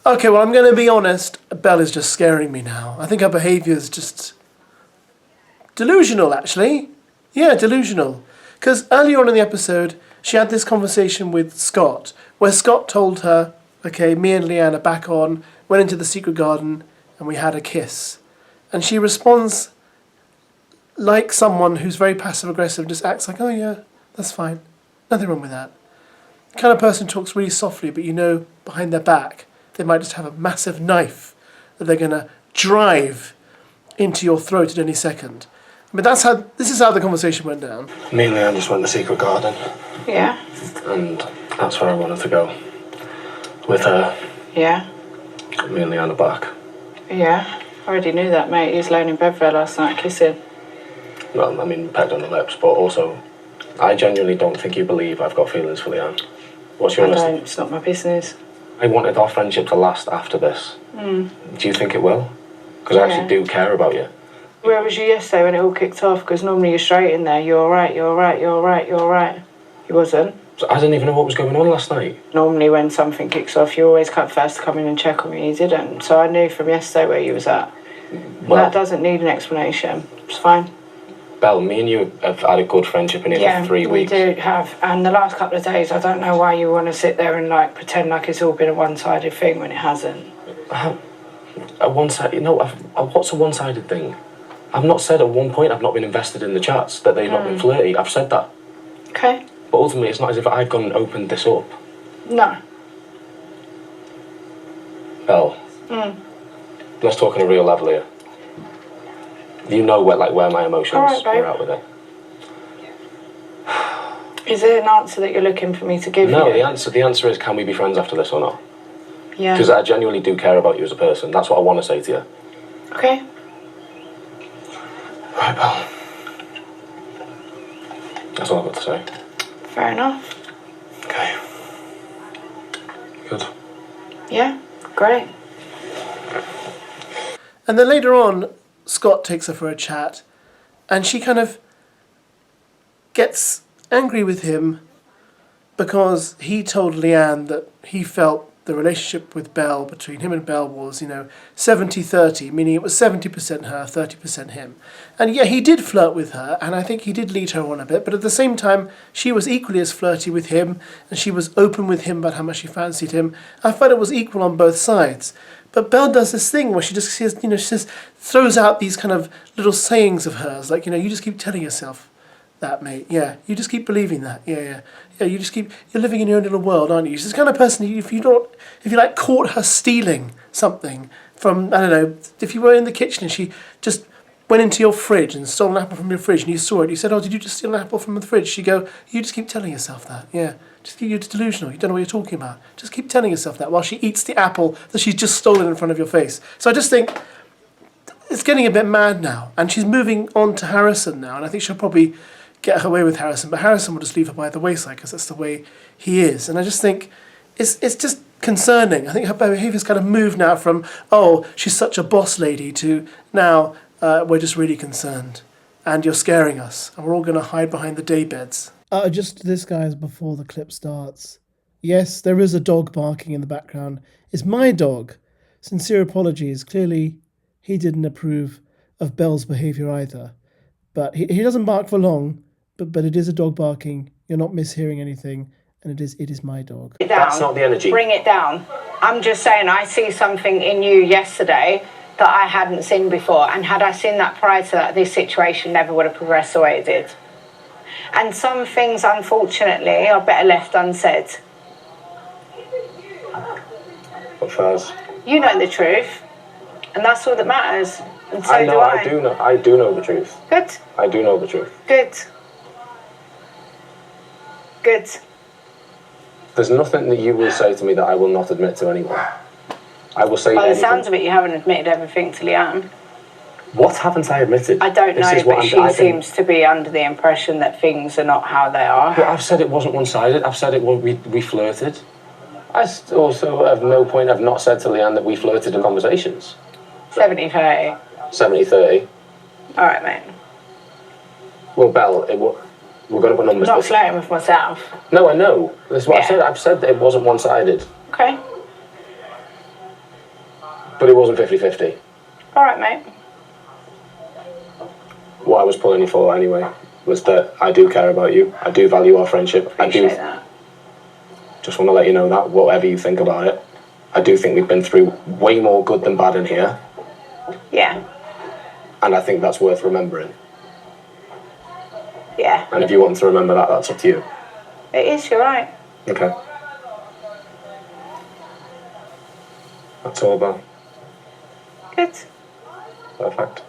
Okay, well, I'm going to be honest. Belle is just scaring me now. I think her behaviour is just delusional, actually. Yeah, delusional. Because earlier on in the episode, she had this conversation with Scott, where Scott told her, okay, me and Leanne are back on, went into the secret garden, and we had a kiss. And she responds like someone who's very passive-aggressive, just acts like, oh yeah, that's fine. Nothing wrong with that. The kind of person who talks really softly, but you know behind their back, they might just have a massive knife that they're going to drive into your throat at any second. But this is how the conversation went down. Me and Leanne just went to the secret garden. Yeah. And that's where I wanted to go. With her. Yeah. Me and Leanne are back. Yeah. I already knew that, mate. He was laying in bed for her last night kissing. Well, I mean, pegged on the lips, but also, I genuinely don't think you believe I've got feelings for Leanne. What's your I don't. It's not my business. I wanted our friendship to last after this. Do you think it will? Because I actually do care about you. Where was you yesterday when it all kicked off? Because normally you're straight in there. You're all right, you're all right, you're all right, you're all right. You wasn't. So I didn't even know what was going on last night. Normally when something kicks off, you always come first to come in and check on me. You didn't. So I knew from yesterday where you was at. Well, that doesn't need an explanation. It's fine. Belle, me and you have had a good friendship in here for 3 weeks. Yeah, we do have. And the last couple of days, I don't know why you want to sit there and like pretend like it's all been a one-sided thing when it hasn't. A one-sided... No, what's a one-sided thing? I've not said at one point I've not been invested in the chats, that they've not been flirty. I've said that. Okay. But ultimately, it's not as if I've gone and opened this up. No. Belle, let's talk on a real level here. You know where my emotions are at with it. Is there an answer that you're looking for me to give you? No, the answer is, can we be friends after this or not? Yeah. Because I genuinely do care about you as a person. That's what I want to say to you. Okay. Right, Belle. That's all I've got to say. Fair enough. Okay. Good. Yeah, great. And then later on, Scott takes her for a chat, and she kind of gets angry with him because he told Leanne that he felt the relationship with Belle, between him and Belle, was, 70-30, meaning it was 70% her, 30% him. And yeah, he did flirt with her, and I think he did lead her on a bit, but at the same time, she was equally as flirty with him, and she was open with him about how much she fancied him. I felt it was equal on both sides. But Belle does this thing where she just says, she just throws out these kind of little sayings of hers, like, you just keep telling yourself that, mate. Yeah, you just keep believing that. Yeah. You just keep. You're living in your own little world, aren't you? She's the kind of person. If you caught her stealing something from, I don't know, if you were in the kitchen and she just went into your fridge and stole an apple from your fridge and you saw it, you said, "Oh, did you just steal an apple from the fridge?" She'd go, "You just keep telling yourself that. Yeah, you're delusional. You don't know what you're talking about. Just keep telling yourself that," while she eats the apple that she's just stolen in front of your face. So I just think it's getting a bit mad now, and she's moving on to Harrison now, and I think she'll probably get her way with Harrison, but Harrison will just leave her by the wayside because that's the way he is. And I just think it's just concerning. I think her behaviour's kind of moved now from, oh, she's such a boss lady, to now we're just really concerned and you're scaring us and we're all going to hide behind the daybeds. Just this, guys, before the clip starts. Yes, there is a dog barking in the background. It's my dog. Sincere apologies. Clearly, he didn't approve of Belle's behaviour either. But he doesn't bark for long. But it is a dog barking. You're not mishearing anything, and it is my dog. That's not the energy. Bring it down. I'm just saying, I see something in you yesterday that I hadn't seen before, and had I seen that prior to that, this situation never would have progressed the way it did. And some things, unfortunately, are better left unsaid. What first? You know the truth, and that's all that matters. And so I know. do I. I do know the truth. Good. I do know the truth. Good. Good. There's nothing that you will say to me that I will not admit to anyone. I will say By the anything. sounds of it, you haven't admitted everything to Leanne. What haven't I admitted? I don't know, but she seems to be under the impression that things are not how they are. But I've said it wasn't one-sided. I've said we flirted. I also have no point. I've not said to Leanne that we flirted in conversations. 70-30. 70-30. All right, mate. Well, Belle, we're going to put numbers. I'm not flirting with myself. No, I know. That's what I said. I've said that it wasn't one-sided. Okay. But it wasn't 50-50. All right, mate. What I was pulling you for anyway was that I do care about you. I do value our friendship. Appreciate that. Just want to let you know that, whatever you think about it, I do think we've been through way more good than bad in here. Yeah. And I think that's worth remembering. Yeah. And if you want to remember that, that's up to you. It is, you're right. Okay. That's all, Belle. Good. Perfect.